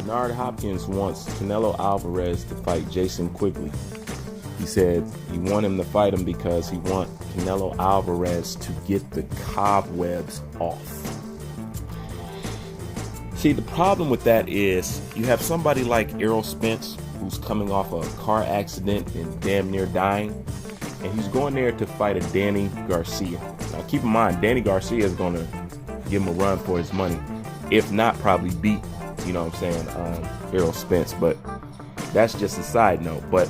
Bernard Hopkins wants Canelo Alvarez to fight Jason Quigley. He said he want him to fight him because he want Canelo Alvarez to get the cobwebs off. See, the problem with that is you have somebody like Errol Spence who's coming off a car accident and damn near dying, and he's going there to fight a Danny Garcia. Now keep in mind, Danny Garcia is going to give him a run for his money, if not probably beat, Errol Spence. But that's just a side note. But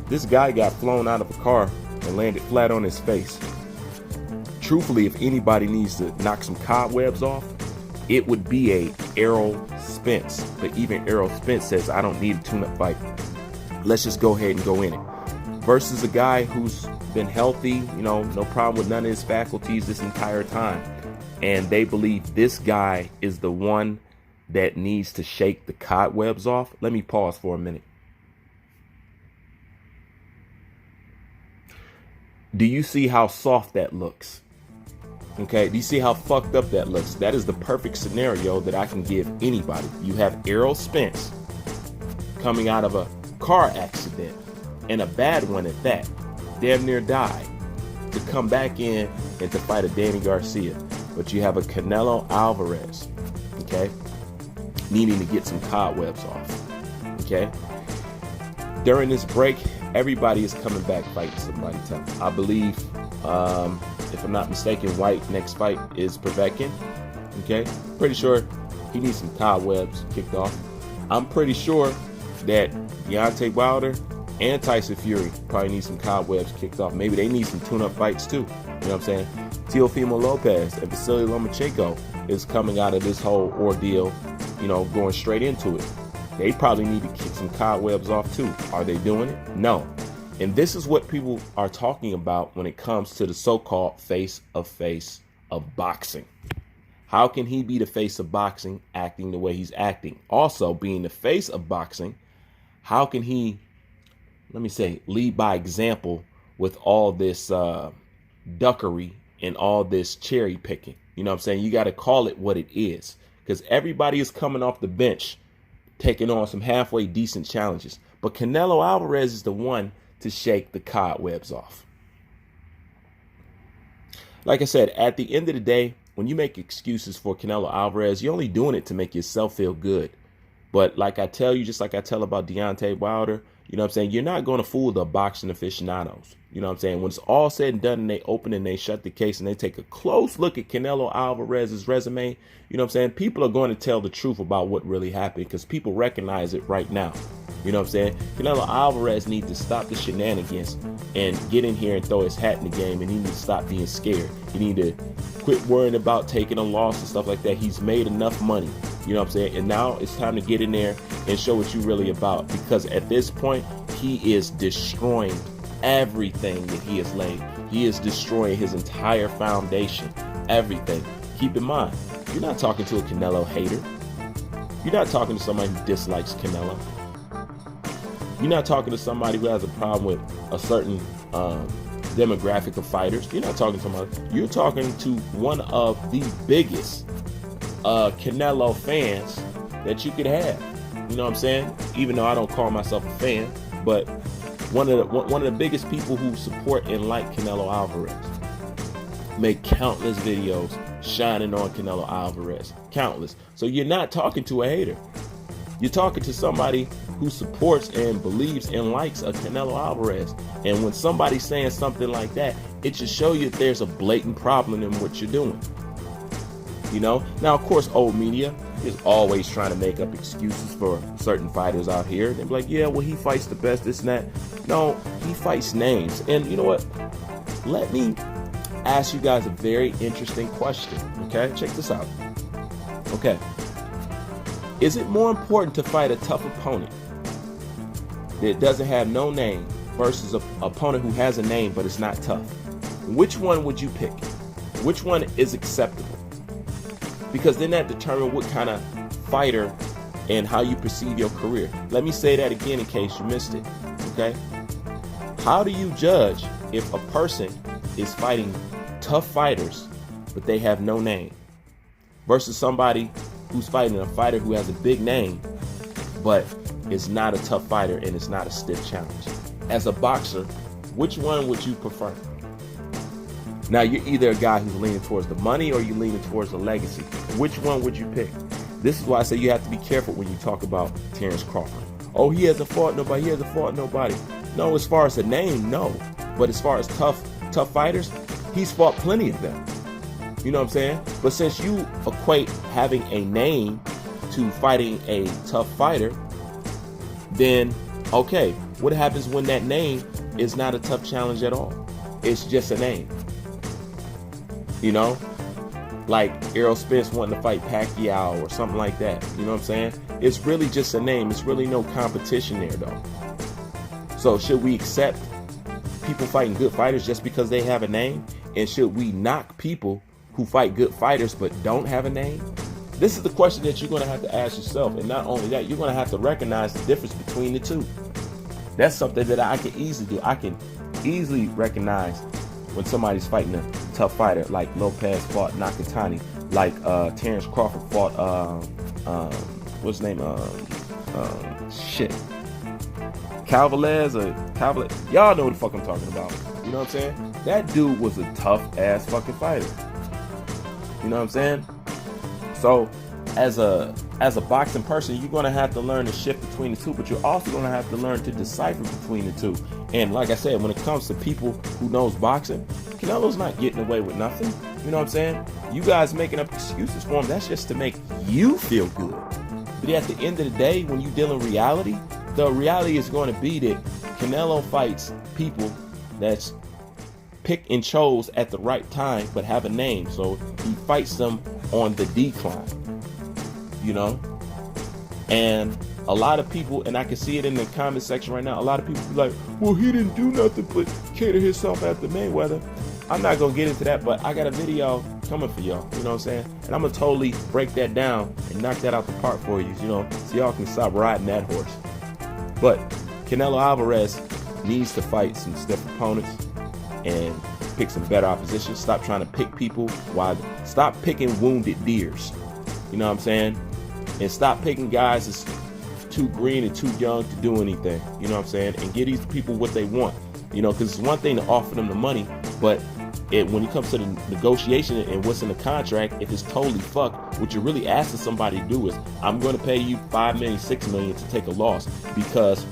this guy got flown out of a car and landed flat on his face. Truthfully, if anybody needs to knock some cobwebs off, it would be a Errol Spence. But even Errol Spence says, I don't need a tune-up fight. Let's just go ahead and go in it. Versus a guy who's been healthy, no problem with none of his faculties this entire time. And they believe this guy is the one that needs to shake the cobwebs off. Let me pause for a minute. Do you see how soft that looks? Okay, do you see how fucked up that looks? That is the perfect scenario that I can give anybody. You have Errol Spence coming out of a car accident, and a bad one at that, damn near died, to come back in and to fight a Danny Garcia. But you have a Canelo Alvarez, okay, needing to get some cobwebs off, okay? During this break, everybody is coming back fighting somebody tough. I believe, if I'm not mistaken, White next fight is Povetkin, okay? Pretty sure he needs some cobwebs kicked off. I'm pretty sure that Deontay Wilder and Tyson Fury probably need some cobwebs kicked off. Maybe they need some tune-up fights too. You know what I'm saying? Teofimo Lopez and Vasily Lomachenko is coming out of this whole ordeal, going straight into it. They probably need to kick some cobwebs off too. Are they doing it? No. And this is what people are talking about when it comes to the so-called face of boxing. How can he be the face of boxing acting the way he's acting? Also, being the face of boxing, how can he, lead by example with all this duckery and all this cherry picking? You know what I'm saying? You got to call it what it is, because everybody is coming off the bench taking on some halfway decent challenges. But Canelo Alvarez is the one to shake the cobwebs off. Like I said, at the end of the day, when you make excuses for Canelo Alvarez, you're only doing it to make yourself feel good. But like I tell you, just like I tell about Deontay Wilder, you're not going to fool the boxing aficionados. You know what I'm saying? When it's all said and done and they open and they shut the case and they take a close look at Canelo Alvarez's resume, people are going to tell the truth about what really happened, because people recognize it right now. You know what I'm saying? Canelo Alvarez needs to stop the shenanigans and get in here and throw his hat in the game, and he needs to stop being scared. He needs to quit worrying about taking a loss and stuff like that. He's made enough money. You know what I'm saying? And now it's time to get in there and show what you're really about, because at this point, he is destroying everything that he has laid. He is destroying his entire foundation, everything. Keep in mind, you're not talking to a Canelo hater. You're not talking to somebody who dislikes Canelo. You're not talking to somebody who has a problem with a certain demographic of fighters. You're not talking to somebody. You're talking to one of the biggest Canelo fans that you could have. You know what I'm saying? Even though I don't call myself a fan, but one of the biggest people who support and like Canelo Alvarez. Make countless videos shining on Canelo Alvarez. Countless. So you're not talking to a hater. You're talking to somebody who supports and believes and likes a Canelo Alvarez. And when somebody's saying something like that, it should show you that there's a blatant problem in what you're doing. Now, of course, old media is always trying to make up excuses for certain fighters out here. They're like, yeah, well, he fights the best, this and that. No, he fights names. And you know what? Let me ask you guys a very interesting question. Okay, check this out. Okay. Is it more important to fight a tough opponent that doesn't have no name versus an opponent who has a name but it's not tough? Which one would you pick? Which one is acceptable? Because then that determines what kind of fighter and how you perceive your career. Let me say that again in case you missed it. Okay? How do you judge if a person is fighting tough fighters but they have no name versus somebody who's fighting a fighter who has a big name but it's not a tough fighter and it's not a stiff challenge. As a boxer, which one would you prefer? Now, you're either a guy who's leaning towards the money or you're leaning towards the legacy. Which one would you pick? This is why I say you have to be careful when you talk about Terrence Crawford. Oh, he hasn't fought nobody. He hasn't fought nobody. No, as far as the name, no. But as far as tough fighters, he's fought plenty of them. You know what I'm saying? But since you equate having a name to fighting a tough fighter, then, okay, what happens when that name is not a tough challenge at all? It's just a name. You know? Like Errol Spence wanting to fight Pacquiao or something like that. You know what I'm saying? It's really just a name. It's really no competition there, though. So should we accept people fighting good fighters just because they have a name? And should we knock people who fight good fighters but don't have a name? This is the question that you're going to have to ask yourself. And not only that, you're going to have to recognize the difference between the two. That's something that I can easily do. I can easily recognize when somebody's fighting a tough fighter, like Lopez fought Nakatani, like Terrence Crawford fought what's his name? Calvalez or Calvalez. Y'all know what the fuck I'm talking about. You know what I'm saying? That dude was a tough ass fucking fighter. You know what I'm saying? So as a boxing person, you're gonna have to learn to shift between the two, but you're also gonna have to learn to decipher between the two. And like I said, when it comes to people who knows boxing, Canelo's not getting away with nothing. You know what I'm saying? You guys making up excuses for him, that's just to make you feel good. But at the end of the day, when you deal in reality, the reality is going to be that Canelo fights people that's picked and chose at the right time, but have a name. So he fights them on the decline, you know? And a lot of people, and I can see it in the comment section right now, a lot of people be like, well, he didn't do nothing but cater himself after Mayweather. I'm not going to get into that, but I got a video coming for y'all, you know what I'm saying? And I'm going to totally break that down and knock that out the park for you, you know, so y'all can stop riding that horse. But Canelo Alvarez needs to fight some stiff opponents and pick some better opposition. Stop trying to pick people. Stop picking wounded deers. You know what I'm saying? And stop picking guys that's too green and too young to do anything. You know what I'm saying? And give these people what they want. You know, because it's one thing to offer them the money, but when it comes to the negotiation and what's in the contract, if it's totally fucked, what you're really asking somebody to do is, I'm going to pay you $5 million, $6 million to take a loss, because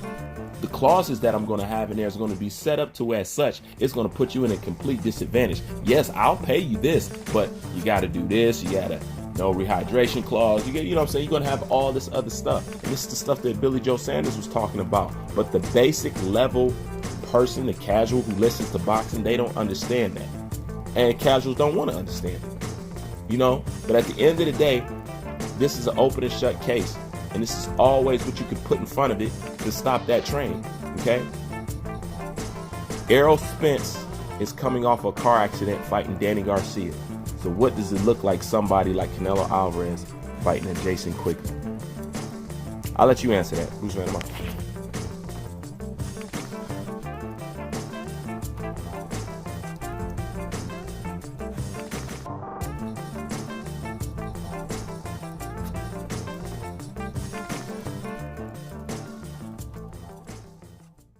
the clauses that I'm going to have in there is going to be set up to as such, it's going to put you in a complete disadvantage. Yes, I'll pay you this, but you got to do this, you got to no rehydration clause, you know what I'm saying? You're going to have all this other stuff. And this is the stuff that Billy Joe Sanders was talking about. But the basic level person, the casual who listens to boxing, they don't understand that. And casuals don't want to understand it, you know? But at the end of the day, this is an open and shut case. And this is always what you can put in front of it to stop that train, okay? Errol Spence is coming off a car accident fighting Danny Garcia. So what does it look like somebody like Canelo Alvarez fighting a Jason Quigley? I'll let you answer that. Who's man?